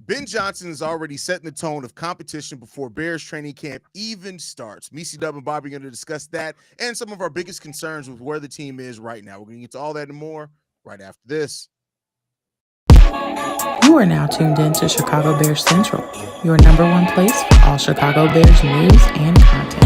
Ben Johnston is already setting the tone of competition before Bears training camp even starts. Misi Dub and Bobby are going to discuss that and some of our biggest concerns with where the team is right now. We're going to get to all that and more right after this. You are now tuned in to Chicago Bears Central, your number one place for all Chicago Bears news and content.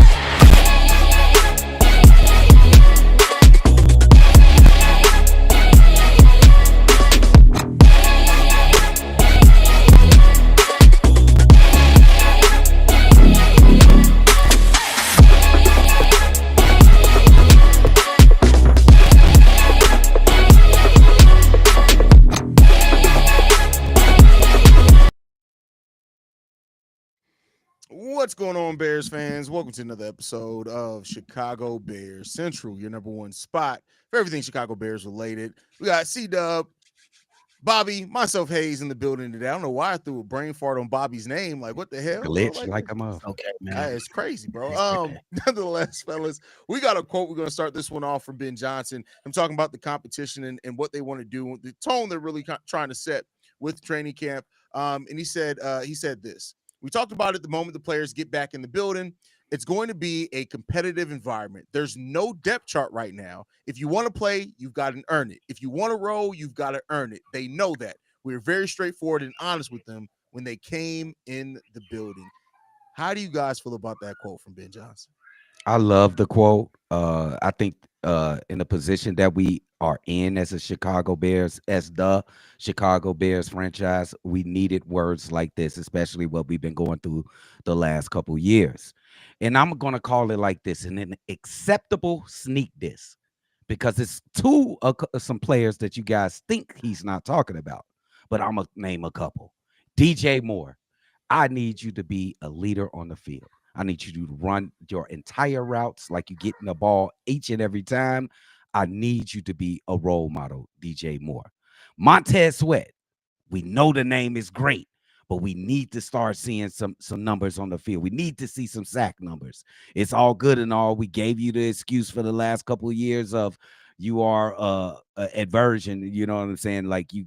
What's going on, Bears fans? Welcome to another episode of Chicago Bears Central, your number one spot for everything Chicago Bears related. We got C-Dub, Bobby, myself, Haize in the building today. I don't know why I threw a brain fart on Bobby's name. Like, what the hell, bro? Glitch like a motherfucker. Okay, man. It's crazy, bro. Nonetheless, fellas, we got a quote. We're going to start this one off from Ben Johnston. I'm talking about the competition and what they want to do, the tone they're really trying to set with training camp. And he said this. We talked about it the moment the players get back in the building. It's going to be a competitive environment. There's no depth chart right now. If you want to play, you've got to earn it. If you want to roll, you've got to earn it. They know that. We were very straightforward and honest with them when they came in the building. How do you guys feel about that quote from Ben Johnston? I love the quote. I think in the position that we are in as a Chicago Bears, as the Chicago Bears franchise, we needed words like this, especially what we've been going through the last couple years. And I'm going to call it like this, an acceptable sneak diss, because it's some players that you guys think he's not talking about, but I'm going to name a couple. DJ Moore, I need you to be a leader on the field. I need you to run your entire routes like you get in the ball each and every time. I need you to be a role model, DJ Moore. Montez Sweat, we know the name is great, but we need to start seeing some numbers on the field. We need to see some sack numbers. It's all good and all. We gave you the excuse for the last couple of years of you are aversion, you know what I'm saying? Like you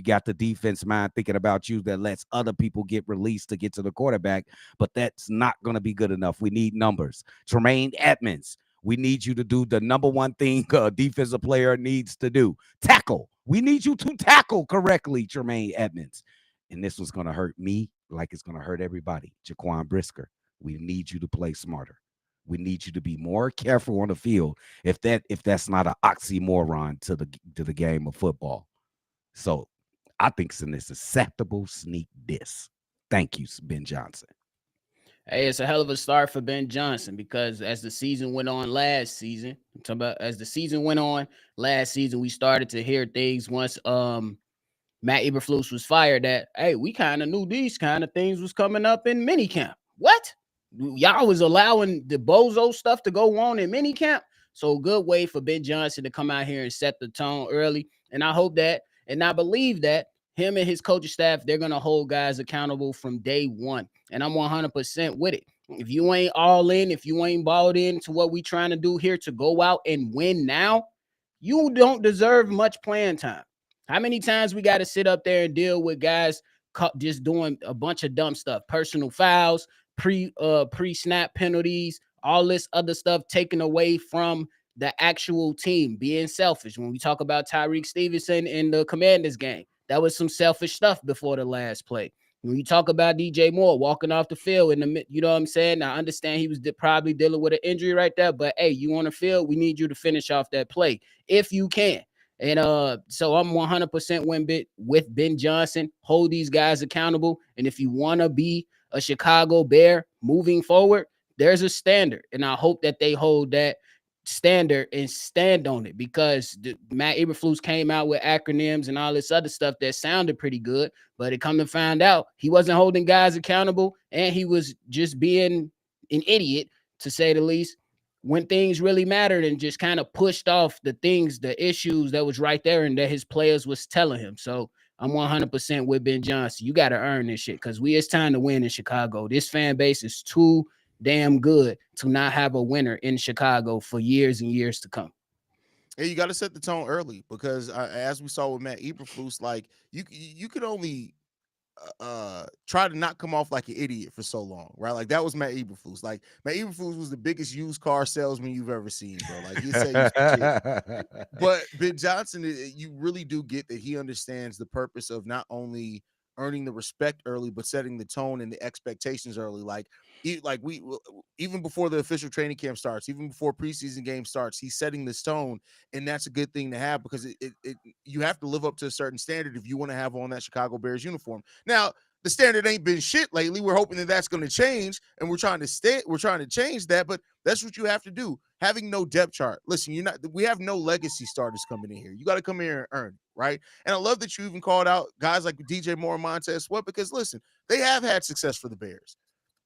got the defense mind thinking about you that lets other people get released to get to the quarterback, but that's not going to be good enough. We need numbers. Tremaine Edmonds, we need you to do the number one thing a defensive player needs to do. Tackle. We need you to tackle correctly, Tremaine Edmonds. And this was going to hurt me like it's going to hurt everybody. Jaquan Brisker, we need you to play smarter. We need you to be more careful on the field if that's not an oxymoron to the game of football. So I think it's an acceptable sneak diss. Thank you, Ben Johnston. Hey, it's a hell of a start for Ben Johnston because as the season went on last season, we started to hear things once Matt Eberflus was fired that, hey, we kind of knew these kind of things was coming up in minicamp. What? Y'all was allowing the bozo stuff to go on in minicamp. So good way for Ben Johnston to come out here and set the tone early. And I hope that, and I believe that him and his coaching staff, they're going to hold guys accountable from day one. And I'm 100% with it. If you ain't all in, if you ain't bought into what we trying to do here to go out and win now, you don't deserve much playing time. How many times we got to sit up there and deal with guys just doing a bunch of dumb stuff, personal fouls, pre-snap penalties, all this other stuff taken away from the actual team, being selfish. When we talk about Tyreek Stevenson in the Commanders game, that was some selfish stuff before the last play. When you talk about DJ Moore walking off the field in the, you know what I'm saying? I understand he was probably dealing with an injury right there, but hey, you on the field, we need you to finish off that play if you can. And so I'm 100% with Ben Johnston. Hold these guys accountable. And if you want to be a Chicago Bear moving forward, there's a standard. And I hope that they hold that standard and stand on it, because Matt Eberflus came out with acronyms and all this other stuff that sounded pretty good, but it come to find out he wasn't holding guys accountable, and he was just being an idiot, to say the least, when things really mattered, and just kind of pushed off the issues that was right there and that his players was telling him. So I'm 100% with Ben Johnston. You got to earn this shit, because it's time to win in Chicago. This fan base is too damn good to not have a winner in Chicago for years and years to come. Hey, you got to set the tone early, because as we saw with Matt Eberflus, like you could only try to not come off like an idiot for so long, right? Like that was Matt Eberflus. Like Matt Eberflus was the biggest used car salesman you've ever seen, bro. Like he said you some shit. But Ben Johnston, you really do get that he understands the purpose of not only earning the respect early, but setting the tone and the expectations early. Like we even before the official training camp starts, even before preseason game starts, he's setting this tone, and that's a good thing to have because you have to live up to a certain standard if you want to have on that Chicago Bears uniform. Now, the standard ain't been shit lately. We're hoping that that's going to change, and we're trying to change that, but that's what you have to do. Having no depth chart. Listen, we have no legacy starters coming in here. You got to come here and earn it, right? And I love that you even called out guys like DJ Moore and Montez Sweat because listen, they have had success for the Bears.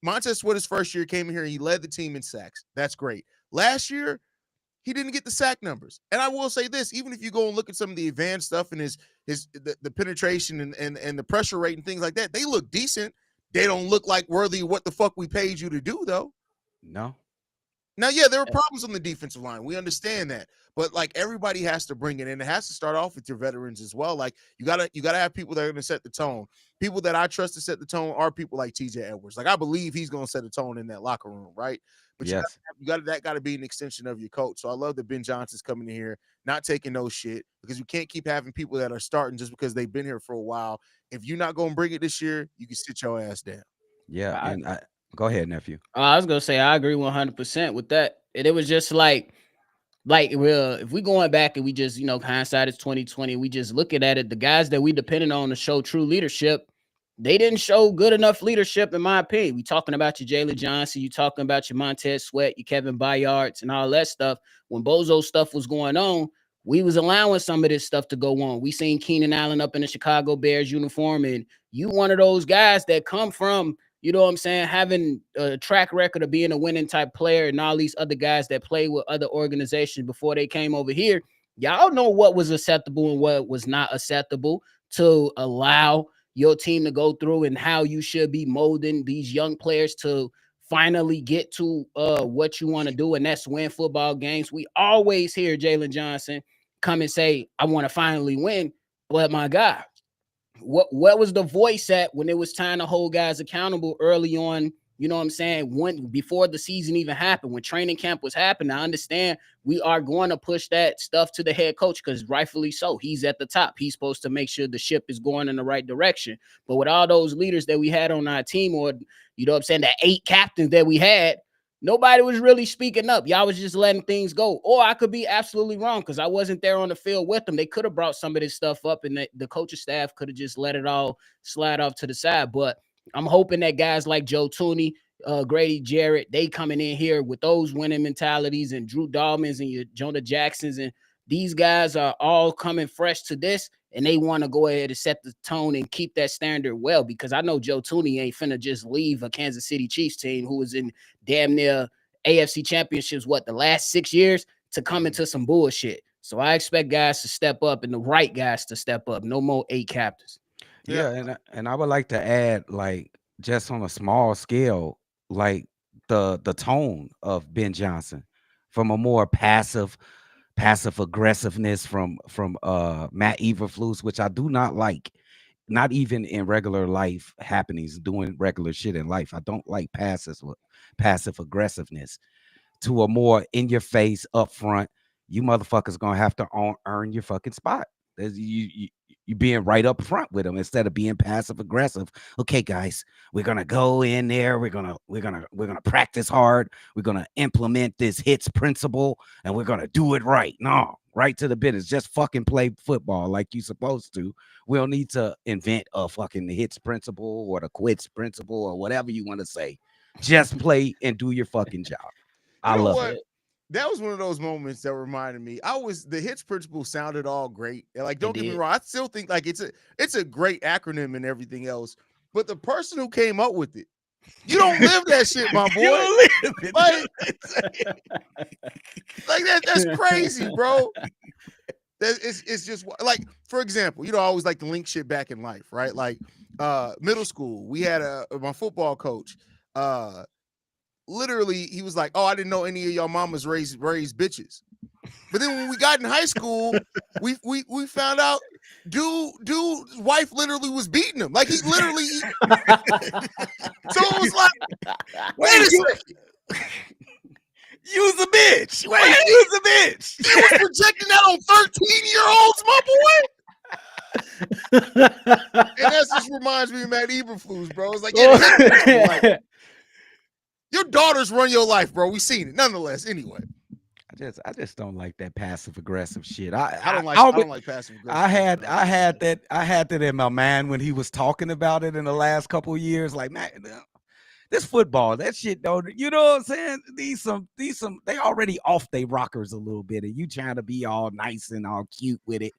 Montez Sweat his first year came in here and he led the team in sacks. That's great. Last year, he didn't get the sack numbers. And I will say this, even if you go and look at some of the advanced stuff and the penetration and the pressure rate and things like that, they look decent. They don't look like worthy of what the fuck we paid you to do, though. No. Now, yeah, there are problems on the defensive line. We understand that. But like everybody has to bring it in. It has to start off with your veterans as well. Like you gotta have people that are gonna set the tone. People that I trust to set the tone are people like TJ Edwards. Like I believe he's gonna set the tone in that locker room, right? But yes, that gotta be an extension of your coach. So I love that Ben Johnson's coming in here, not taking no shit, because you can't keep having people that are starting just because they've been here for a while. If you're not gonna bring it this year, you can sit your ass down. yeah. And go ahead, nephew. I was gonna say I agree 100% with that. And it was just like if we going back and we just, hindsight is 2020, we just looking at it, the guys that we depended on to show true leadership, they didn't show good enough leadership, in my opinion. We talking about your Jalen Johnson, you talking about your Montez Sweat, your Kevin Byards, and all that stuff. When Bozo stuff was going on, we was allowing some of this stuff to go on. We seen Keenan Allen up in the Chicago Bears uniform, and you one of those guys that come from, you know what I'm saying, having a track record of being a winning type player, and all these other guys that play with other organizations before they came over here. Y'all know what was acceptable and what was not acceptable to allow your team to go through, and how you should be molding these young players to finally get to what you want to do, and that's win football games. We always hear Jalen Johnson come and say, I want to finally win. But my God, what was the voice at when it was time to hold guys accountable early on? You know what I'm saying? Before the season even happened, when training camp was happening, I understand we are going to push that stuff to the head coach because rightfully so. He's at the top. He's supposed to make sure the ship is going in the right direction. But with all those leaders that we had on our team, or, you know what I'm saying, the 8 captains that we had, nobody was really speaking up. Y'all was just letting things go. Or I could be absolutely wrong because I wasn't there on the field with them. They could have brought some of this stuff up, and the coaching staff could have just let it all slide off to the side. But I'm hoping that guys like Joe Tooney, Grady Jarrett, they coming in here with those winning mentalities, and Drew Dalmans and your Jonah Jacksons, and these guys are all coming fresh to this, and they want to go ahead and set the tone and keep that standard well, because I know Joe Tooney ain't finna just leave a Kansas City Chiefs team who was in damn near AFC championships, the last 6 years, to come into some bullshit. So I expect guys to step up, and the right guys to step up. No more 8 captains. Yeah, and I would like to add, like, just on a small scale, like the tone of Ben Johnson from a more passive aggressiveness from Matt Eberflus, which I do not like, not even in regular life happenings, doing regular shit in life. I don't like passive aggressiveness, to a more in your face, upfront. You motherfuckers gonna have to earn your fucking spot. You being right up front with them instead of being passive aggressive. Okay, guys, we're gonna go in there. We're gonna practice hard. We're gonna implement this hits principle, and we're gonna do it right. No, right to the business. Just fucking play football like you supposed to. We don't need to invent a fucking hits principle or the quits principle or whatever you want to say. Just play and do your fucking job. I love it. That was one of those moments that reminded me. The hits principle sounded all great. Like, don't get me wrong, I still think like it's a great acronym and everything else. But the person who came up with it, you don't live that shit, my boy. Like that's crazy, bro. It's just like, for example, I always like to link shit back in life, right? Like middle school, we had my football coach. Literally, he was like, "Oh, I didn't know any of y'all mamas raised bitches." But then when we got in high school, we found out dude's wife literally was beating him. Like he literally. So it was like, wait a second. Use a bitch. Wait, use a bitch. He was projecting that on 13-year-olds, my boy. And that just reminds me of Matt Eberflus, bro. It's like, yeah, your daughters run your life, bro. We seen it. Nonetheless, anyway. I just don't like that passive aggressive shit. I don't like passive aggressive. I had that in my mind when he was talking about it in the last couple of years. Like, man, this football, that shit, though, you know what I'm saying? These some, they already off their rockers a little bit, and you trying to be all nice and all cute with it.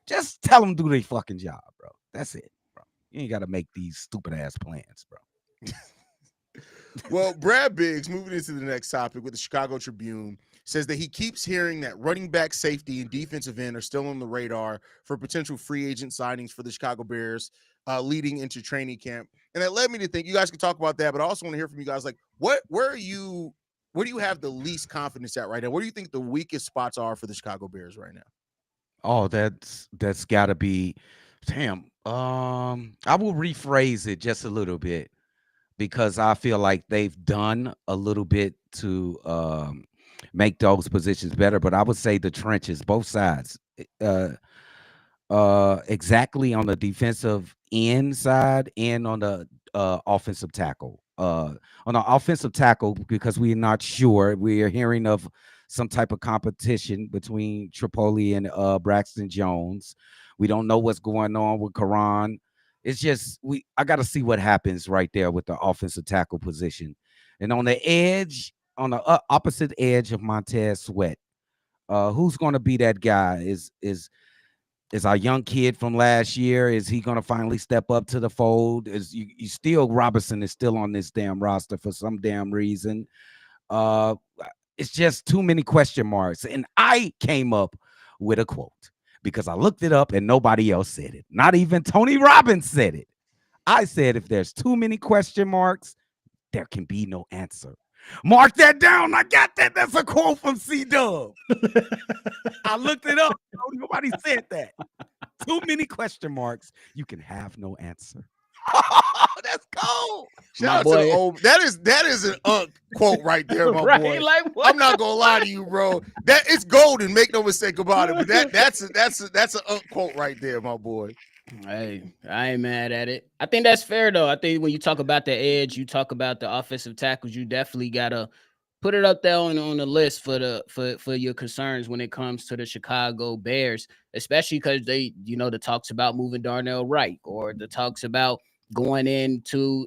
Just tell them do their fucking job, bro. That's it, bro. You ain't got to make these stupid ass plans, bro. Well, Brad Biggs, moving into the next topic with the Chicago Tribune, says that he keeps hearing that running back, safety, and defensive end are still on the radar for potential free agent signings for the Chicago Bears leading into training camp. And that led me to think, you guys can talk about that, but I also want to hear from you guys, like, where do you have the least confidence at right now? Where do you think the weakest spots are for the Chicago Bears right now? Oh, that's got to be, damn. I will rephrase it just a little bit, because I feel like they've done a little bit to make those positions better. But I would say the trenches, both sides, exactly on the defensive end side and on the offensive tackle. On the offensive tackle, because we're not sure. We are hearing of some type of competition between Tripoli and Braxton Jones. We don't know what's going on with Karan. It's just I got to see what happens right there with the offensive tackle position. And on the edge, on the opposite edge of Montez Sweat, who's going to be that guy? Is our young kid from last year? Is he going to finally step up to the fold? Is you still Robinson is still on this damn roster for some damn reason? It's just too many question marks. And I came up with a quote, because I looked it up and nobody else said it. Not even Tony Robbins said it. I said, if there's too many question marks, there can be no answer. Mark that down. I got that. That's a quote from C-Dub. I looked it up. Nobody said that. Too many question marks. You can have no answer. That's cold. Shout out to the old. That is an quote right there, my right? boy. Like, what? I'm not gonna lie to you, bro. That it's golden. Make no mistake about it. But that's an quote right there, my boy. Hey, I ain't mad at it. I think that's fair, though. I think when you talk about the edge, you talk about the offensive tackles, you definitely gotta put it up there on the list for your concerns when it comes to the Chicago Bears, especially because they, the talks about moving Darnell Wright, or the talks about going into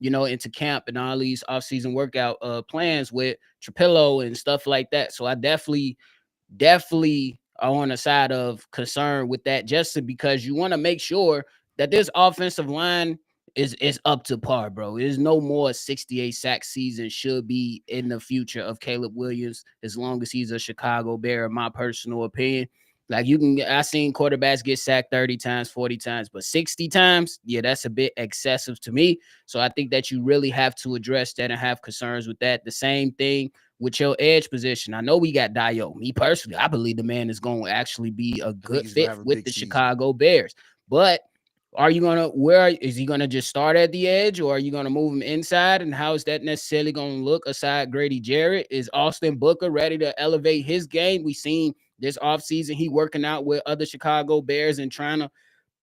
into camp and all these offseason workout plans with Trapillo and stuff like that. So I definitely are on the side of concern with that, just because you want to make sure that this offensive line is up to par, bro. There's no more 68 sack season should be in the future of Caleb Williams, as long as he's a Chicago Bear, in my personal opinion. Like, I seen quarterbacks get sacked 30 times, 40 times, but 60 times, yeah, that's a bit excessive to me. So I think that you really have to address that and have concerns with that. The same thing with your edge position. I know we got Dio. Me personally, I believe the man is going to actually be a good fit with the Chicago Bears. But is he going to just start at the edge, or are you going to move him inside? And how is that necessarily going to look aside Grady Jarrett? Is Austin Booker ready to elevate his game? We seen this offseason he working out with other Chicago Bears and trying to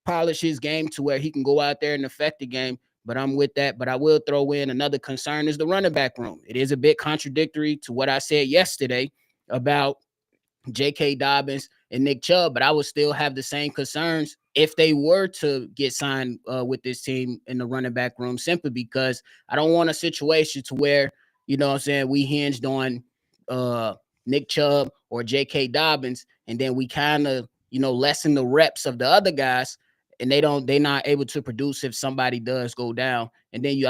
polish his game to where he can go out there and affect the game. But I'm with that. But I will throw in another concern is the running back room. It is a bit contradictory to what I said yesterday about J.K. Dobbins and Nick Chubb, but I would still have the same concerns if they were to get signed with this team in the running back room, simply because I don't want a situation to where, we hinged on Nick Chubb or J.K. Dobbins, and then we kind of, lessen the reps of the other guys, and they're not able to produce if somebody does go down. And then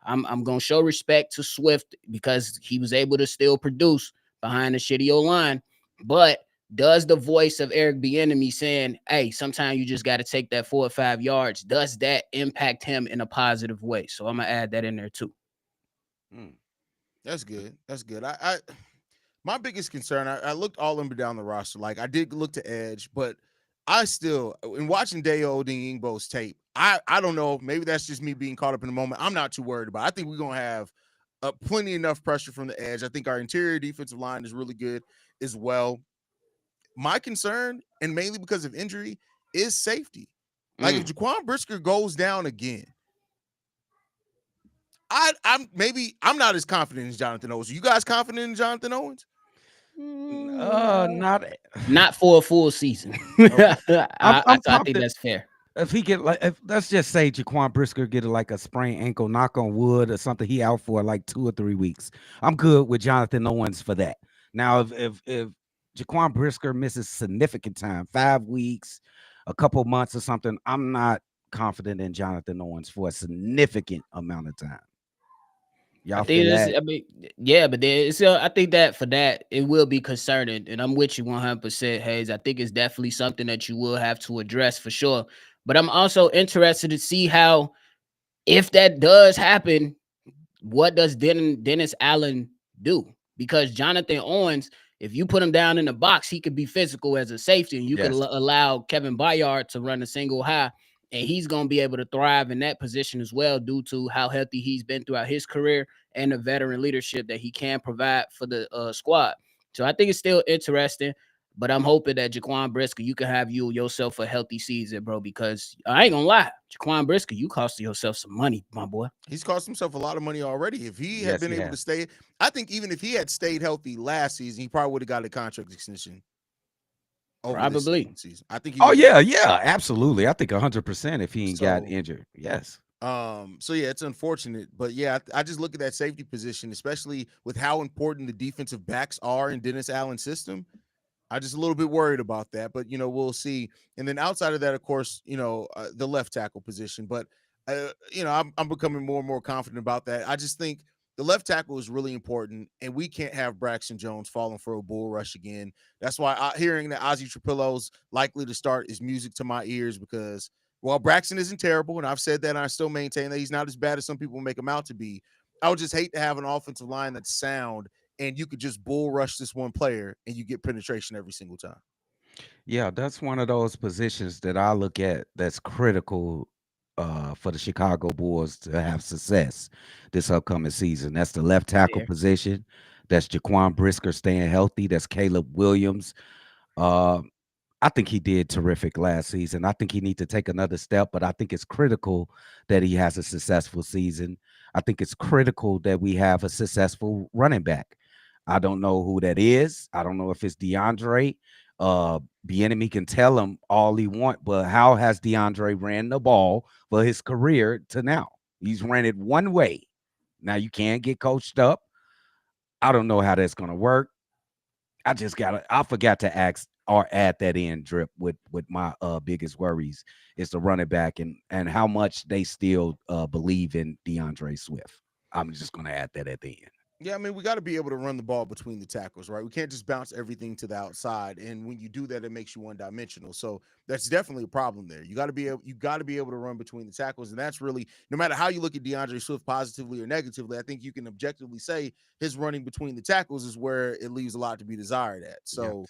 I'm gonna show respect to Swift because he was able to still produce behind the shitty O-line. But does the voice of Eric Bieniemy saying, hey, sometimes you just got to take that 4 or 5 yards, does that impact him in a positive way? So I'm gonna add that in there too. That's good. That's good. My biggest concern, I looked all up and down the roster. Like I did look to edge, but I still, in watching Dayo Odeyingbo's tape, I don't know. Maybe that's just me being caught up in the moment. I'm not too worried about it. I think we're gonna have plenty enough pressure from the edge. I think our interior defensive line is really good as well. My concern, and mainly because of injury, is safety. Like if Jaquan Brisker goes down again, I'm not as confident in Jonathan Owens. Are you guys confident in Jonathan Owens? Not for a full season. Okay. I'm I think confident that's fair. if he get if let's just say Jaquan Brisker get like a sprained ankle, knock on wood or something, he out for like 2 or 3 weeks. I'm good with Jonathan Owens for that. Now, if Jaquan Brisker misses significant time, 5 weeks, a couple months or something, I'm not confident in Jonathan Owens for a significant amount of time. Y'all feel that? I mean, yeah, but there's I think that for that it will be concerning, and I'm with you 100%, Haize. I think it's definitely something that you will have to address for sure. But I'm also interested to see how, if that does happen, what does Dennis Allen do? Because Jonathan Owens, if you put him down in the box, he could be physical as a safety, and you could Yes. allow Kevin Byard to run a single high, and he's going to be able to thrive in that position as well, due to how healthy he's been throughout his career and the veteran leadership that he can provide for the squad. So I think it's still interesting. But I'm hoping that Jaquan Brisker, you can have yourself a healthy season, bro, because I ain't gonna lie, Jaquan Brisker, you cost yourself some money, my boy. He's cost himself a lot of money already. If he had Yes, been he able to has. stay, I think even if he had stayed healthy last season, he probably would have got a contract extension over this Probably. season. I think he Oh would. yeah, absolutely. I think 100% if he ain't got So, injured. Yes. so yeah, it's unfortunate, but yeah, I just look at that safety position, especially with how important the defensive backs are in Dennis Allen's system. I just a little bit worried about that, but we'll see. And then outside of that, of course, the left tackle position. But I'm becoming more and more confident about that. I just think the left tackle is really important, and we can't have Braxton Jones falling for a bull rush again. That's why hearing that Ozzie Trapillo's likely to start is music to my ears, because while Braxton isn't terrible, and I've said that, and I still maintain that he's not as bad as some people make him out to be, I would just hate to have an offensive line that's sound and you could just bull rush this one player and you get penetration every single time. Yeah, that's one of those positions that I look at that's critical for the Chicago Bulls to have success this upcoming season. That's the left tackle Fair. position. That's Jaquan Brisker staying healthy. That's Caleb Williams. Uh, I think he did terrific last season. I think he needs to take another step, but I think it's critical that he has a successful season. I think it's critical that we have a successful running back. I don't know who that is. I don't know if it's DeAndre. The enemy can tell him all he want, but how has DeAndre ran the ball for his career to now? He's ran it one way. Now you can't get coached up. I don't know how that's gonna work. I forgot to ask or add that in drip with my biggest worries is the running back and how much they still believe in DeAndre Swift. I'm just gonna add that at the end. Yeah, I mean, we got to be able to run the ball between the tackles, right? We can't just bounce everything to the outside, and when you do that, it makes you one-dimensional. So that's definitely a problem there. You got to be able to run between the tackles, and that's really, no matter how you look at DeAndre Swift positively or negatively, I think you can objectively say his running between the tackles is where it leaves a lot to be desired at. Yeah. So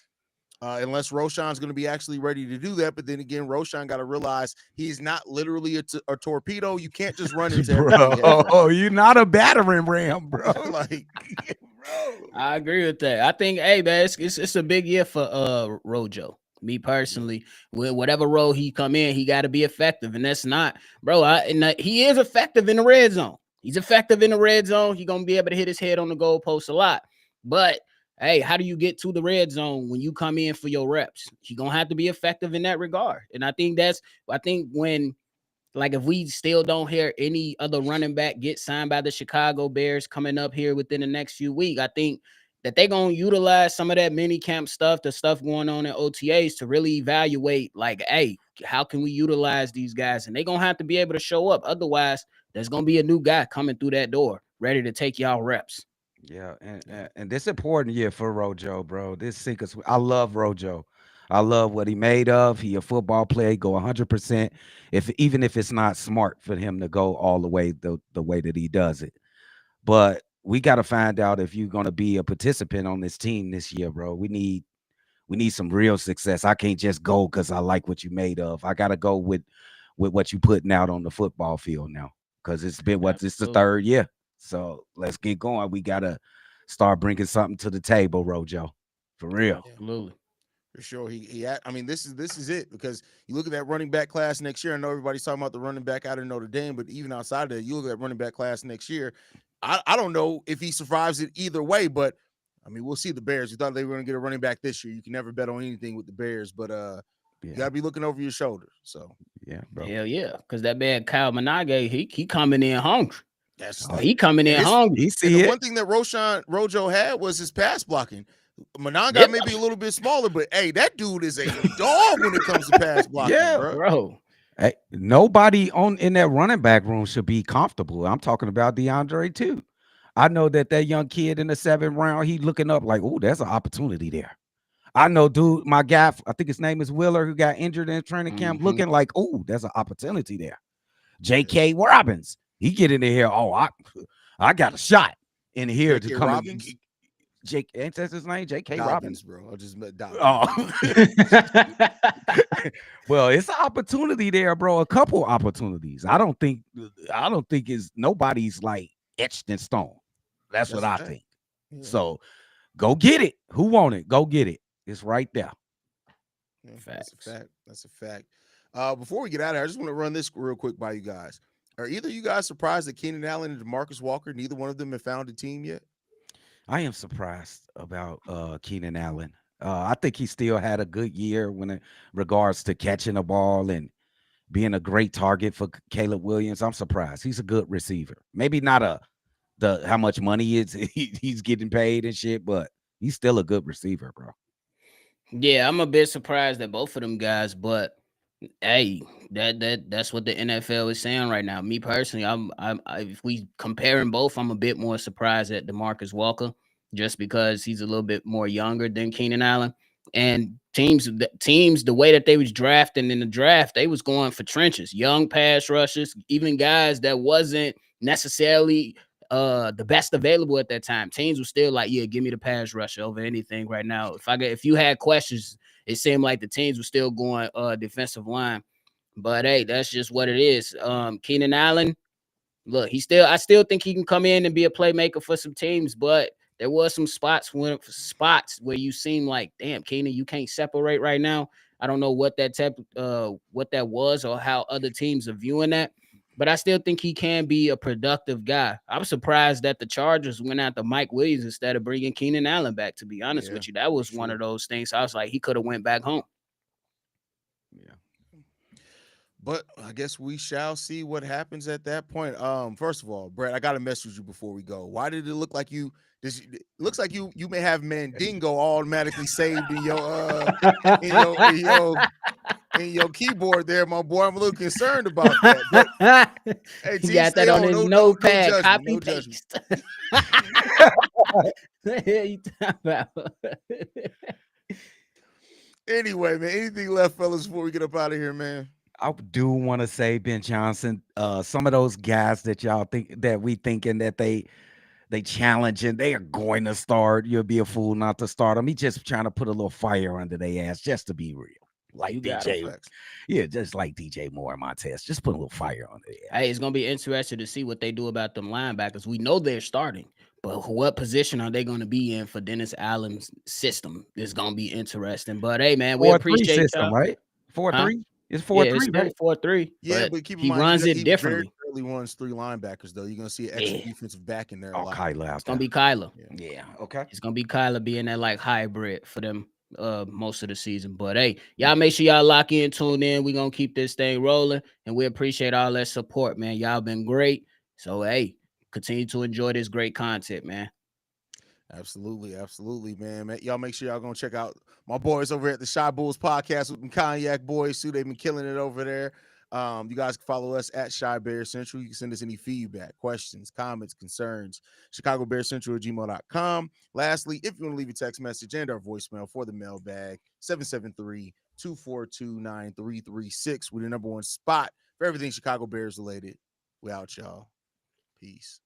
unless Roshan's going to be actually ready to do that. But then again, Roshan got to realize he's not literally a torpedo. You can't just run into everything. Bro, you're not a battering ram, bro. Like, bro. I agree with that. I think, hey man, it's a big year for Rojo. Me personally, with whatever role he come in, he got to be effective, and that's not, bro. He is effective in the red zone. He's effective in the red zone. He's gonna be able to hit his head on the goalpost a lot. But hey, how do you get to the red zone when you come in for your reps? You're gonna have to be effective in that regard. And I think when, like, if we still don't hear any other running back get signed by the Chicago Bears coming up here within the next few weeks, I think that they're going to utilize some of that mini camp stuff, the stuff going on in OTAs, to really evaluate, like, hey, how can we utilize these guys? And they're going to have to be able to show up. Otherwise, there's going to be a new guy coming through that door ready to take y'all reps. Yeah, and this important year for Rojo, bro. This sinkers. I love Rojo. I love what he made of. He a football player. He go 100%. Even if it's not smart for him to go all the way the way that he does it, but we got to find out if you're going to be a participant on this team this year, bro. We need some real success. I can't just go because I like what you made of. I got to go with what you putting out on the football field now, because it's been it's the third year. So let's get going. We got to start bringing something to the table, Rojo, for real. Absolutely. For sure. I mean, this is it, because you look at that running back class next year. I know everybody's talking about the running back out of Notre Dame, but even outside of that, you look at that running back class next year. I don't know if he survives it either way, but I mean, we'll see. The Bears, you thought they were going to get a running back this year. You can never bet on anything with the Bears, but you got to be looking over your shoulder. So yeah, bro. Hell yeah, because that man Kyle Manage, he coming in hungry. That's he coming in hungry. He see the it. one thing that Rojo had was his pass blocking. Monanga may be a little bit smaller, but hey, that dude is a dog when it comes to pass blocking, bro. Hey, nobody in that running back room should be comfortable. I'm talking about DeAndre too. I know that young kid in the 7th round, he looking up like, oh, there's an opportunity there. I know, dude, my guy, I think his name is Willer, who got injured in training camp, looking like, oh, there's an opportunity there. J.K. Robbins, he get in here. Oh, I got a shot in here to come. Robbins? Jake, ain't that his name? J.K. Robbins, Robbins, bro. I just met Dobbins. Oh, well, it's an opportunity there, bro. A couple opportunities. I don't think is nobody's like etched in stone. That's what I think. Yeah. So go get it. Who want it? Go get it. It's right there. Yeah, that's a fact. That's a fact. Before we get out of here, I just want to run this real quick by you guys. Are either of you guys surprised that Keenan Allen and DeMarcus Walker, neither one of them have found a team yet? I am surprised about Keenan Allen. I think he still had a good year when it regards to catching a ball and being a great target for Caleb Williams. I'm surprised. He's a good receiver. Maybe not how much money he's getting paid and shit, but he's still a good receiver, bro. Yeah, I'm a bit surprised at both of them guys, but hey, that's what the NFL is saying right now. Me personally, if we comparing both, I'm a bit more surprised at DeMarcus Walker, just because he's a little bit more younger than Keenan Allen. And teams, the way that they was drafting in the draft, they was going for trenches, young pass rushers, even guys that wasn't necessarily the best available at that time. Teams were still like, yeah, give me the pass rusher over anything right now. If you had questions, it seemed like the teams were still going defensive line. But hey, that's just what it is. Keenan Allen, look, I still think he can come in and be a playmaker for some teams, but there was some spots where you seem like, damn, Keenan, you can't separate right now. I don't know what that was or how other teams are viewing that, but I still think he can be a productive guy. I'm surprised that the Chargers went after Mike Williams instead of bringing Keenan Allen back, to be honest with you. That was one of those things. I was like, he could have went back home. Yeah. But I guess we shall see what happens at that point. First of all, Brett, I got to message you before we go. Why did it look like it looks like you may have Mandingo automatically saved in your in your keyboard there, my boy. I'm a little concerned about that. But, hey, he got that on his notepad. Copy paste. The hell you talking about? Anyway, man, anything left, fellas, before we get up out of here, man? I do want to say, Ben Johsnon, some of those guys that y'all think that we thinking that they challenge and they are going to start. You'll be a fool not to start them. He just trying to put a little fire under their ass just to be real. Like DJ. Yeah, just like DJ Moore and Montez. Just put a little fire on it. Hey, it's going to be interesting to see what they do about them linebackers. We know they're starting, but what position are they going to be in for Dennis Allen's system? It's going to be interesting. But hey, man, we appreciate system, right? 4-3? It's 4-3, it's still 4-3. Yeah, but keep in mind, he runs it differently. He runs 3 linebackers, though. You're going to see an extra defensive back in there. Kyler. It's going to be Kyler. Yeah, okay. It's going to be Kyler being that like hybrid for them most of the season. But hey, y'all make sure y'all lock in, tune in. We're going to keep this thing rolling, and we appreciate all that support, man. Y'all been great. So hey, continue to enjoy this great content, man. Absolutely, man. Y'all make sure y'all gonna check out my boys over at the Shy Bulls podcast with them Cognac boys too. They've been killing it over there. You guys can follow us at Shy Bear Central. You can send us any feedback, questions, comments, concerns, ChicagoBearCentral@gmail.com. Lastly, if you want to leave a text message and our voicemail for the mailbag, 773-242-9336. We're the #1 spot for everything Chicago Bears related. We out, y'all. Peace.